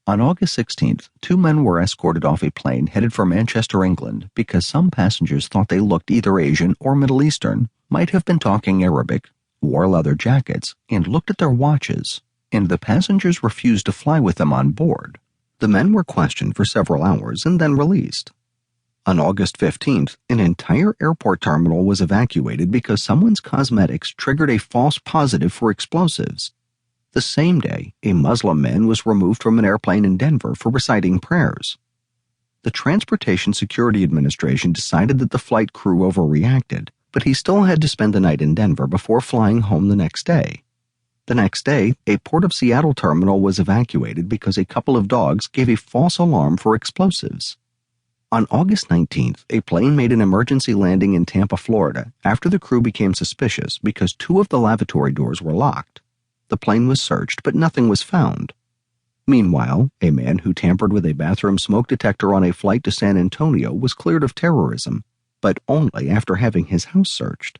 On August 16th, two men were escorted off a plane headed for Manchester, England, because some passengers thought they looked either Asian or Middle Eastern, might have been talking Arabic, wore leather jackets, and looked at their watches, and the passengers refused to fly with them on board. The men were questioned for several hours and then released. On August 15th, an entire airport terminal was evacuated because someone's cosmetics triggered a false positive for explosives. The same day, a Muslim man was removed from an airplane in Denver for reciting prayers. The Transportation Security Administration decided that the flight crew overreacted, but he still had to spend the night in Denver before flying home the next day. The next day, a Port of Seattle terminal was evacuated because a couple of dogs gave a false alarm for explosives. On August 19th, a plane made an emergency landing in Tampa, Florida, after the crew became suspicious because two of the lavatory doors were locked. The plane was searched, but nothing was found. Meanwhile, a man who tampered with a bathroom smoke detector on a flight to San Antonio was cleared of terrorism, but only after having his house searched.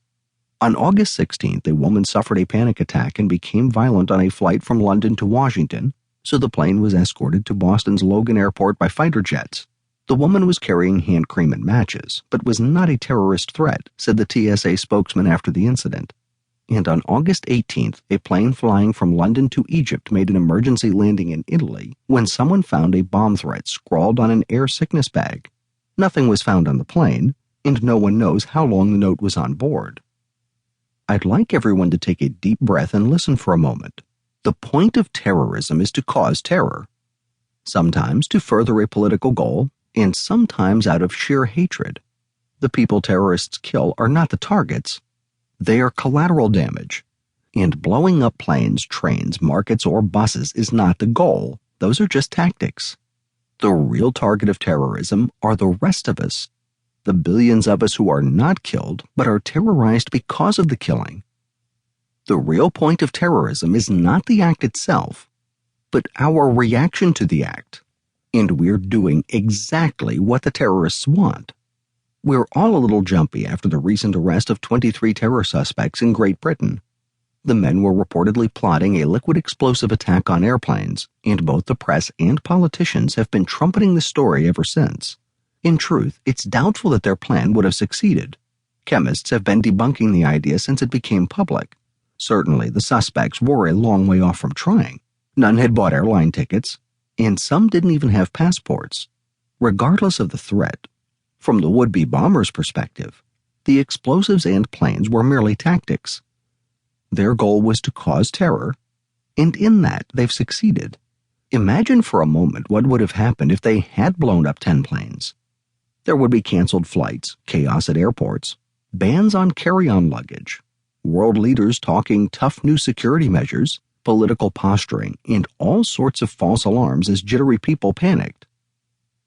On August 16th, a woman suffered a panic attack and became violent on a flight from London to Washington, so the plane was escorted to Boston's Logan Airport by fighter jets. The woman was carrying hand cream and matches, but was not a terrorist threat, said the TSA spokesman after the incident. And on August 18th, a plane flying from London to Egypt made an emergency landing in Italy when someone found a bomb threat scrawled on an air sickness bag. Nothing was found on the plane, and no one knows how long the note was on board. I'd like everyone to take a deep breath and listen for a moment. The point of terrorism is to cause terror, sometimes to further a political goal, and sometimes out of sheer hatred. The people terrorists kill are not the targets. They are collateral damage, and blowing up planes, trains, markets, or buses is not the goal. Those are just tactics. The real target of terrorism are the rest of us, the billions of us who are not killed but are terrorized because of the killing. The real point of terrorism is not the act itself, but our reaction to the act, and we're doing exactly what the terrorists want. We're all a little jumpy after the recent arrest of 23 terror suspects in Great Britain. The men were reportedly plotting a liquid explosive attack on airplanes, and both the press and politicians have been trumpeting the story ever since. In truth, it's doubtful that their plan would have succeeded. Chemists have been debunking the idea since it became public. Certainly, the suspects were a long way off from trying. None had bought airline tickets, and some didn't even have passports. Regardless of the threat, from the would-be bomber's perspective, the explosives and planes were merely tactics. Their goal was to cause terror, and in that they've succeeded. Imagine for a moment what would have happened if they had blown up 10 planes. There would be canceled flights, chaos at airports, bans on carry-on luggage, world leaders talking tough new security measures, political posturing, and all sorts of false alarms as jittery people panicked.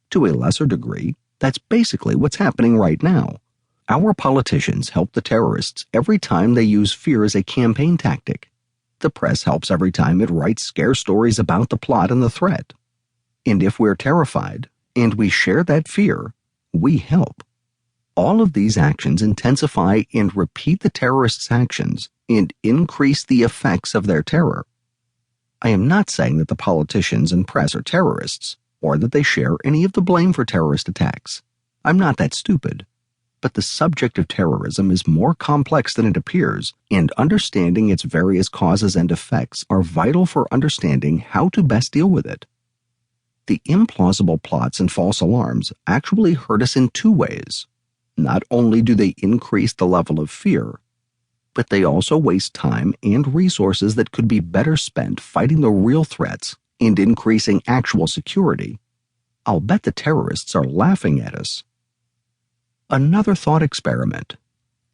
To a lesser degree, that's basically what's happening right now. Our politicians help the terrorists every time they use fear as a campaign tactic. The press helps every time it writes scare stories about the plot and the threat. And if we're terrified, and we share that fear, we help. All of these actions intensify and repeat the terrorists' actions and increase the effects of their terror. I am not saying that the politicians and press are terrorists, or that they share any of the blame for terrorist attacks. I'm not that stupid. But the subject of terrorism is more complex than it appears, and understanding its various causes and effects are vital for understanding how to best deal with it. The implausible plots and false alarms actually hurt us in two ways. Not only do they increase the level of fear, but they also waste time and resources that could be better spent fighting the real threats and increasing actual security. I'll bet the terrorists are laughing at us. Another thought experiment.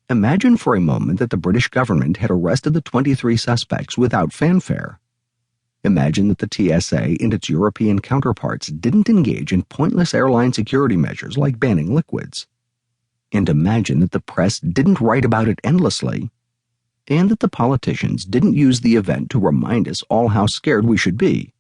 Imagine for a moment that the British government had arrested the 23 suspects without fanfare. Imagine that the TSA and its European counterparts didn't engage in pointless airline security measures like banning liquids. And imagine that the press didn't write about it endlessly, and that the politicians didn't use the event to remind us all how scared we should be.